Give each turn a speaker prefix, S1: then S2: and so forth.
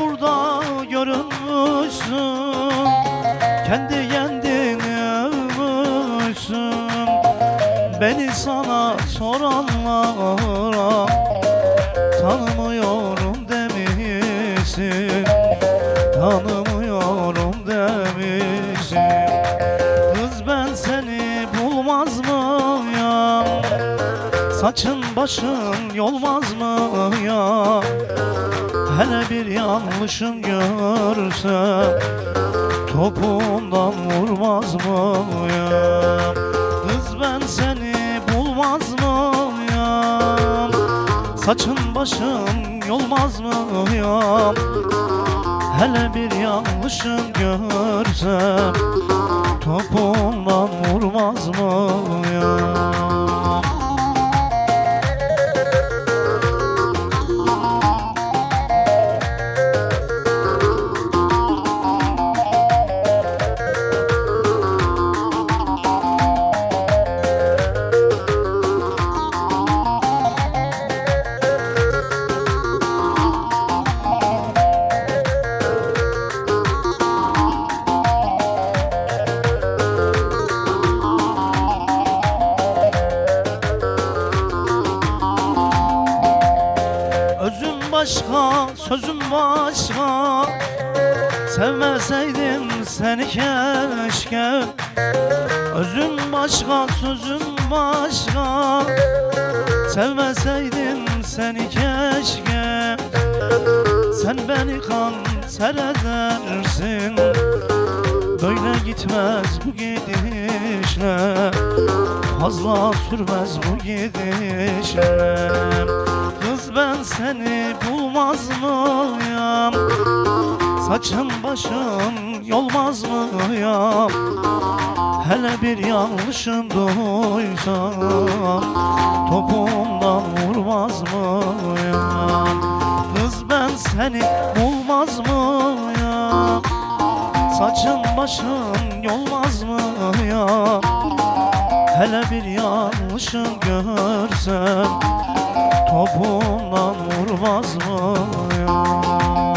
S1: burada görünmüşsün, kendi kendine övmüşsün. Beni sana soranlara tanımıyorum demişsin, tanımıyorum demişsin. Kız ben seni bulmaz mıyım? Saçın başın yolmaz mı ya? Hele bir yanlışın görsem topuğundan vurmaz mıyım? Kız ben seni bulmaz mıyım? Saçın başın yolmaz mıyım? Hele bir yanlışın görsem topuğundan vurmaz mıyım? Özüm başka, sözüm başka, sevmeseydim seni keşke. Özüm başka, sözüm başka, sevmeseydim seni keşke. Sen beni kanser edersin, böyle gitmez bu gidişle, fazla sürmez bu gidişle. Kız ben seni bulmaz mıyım? Saçın başın yolmaz mıyım? Hele bir yanlışın duysam topuğumdan vurmaz mıyım? Kız ben seni bulmaz mıyım? Saçın başın yolmaz mıyım? Hele bir yanlışın görsem topuğumdan vurmaz mıyım?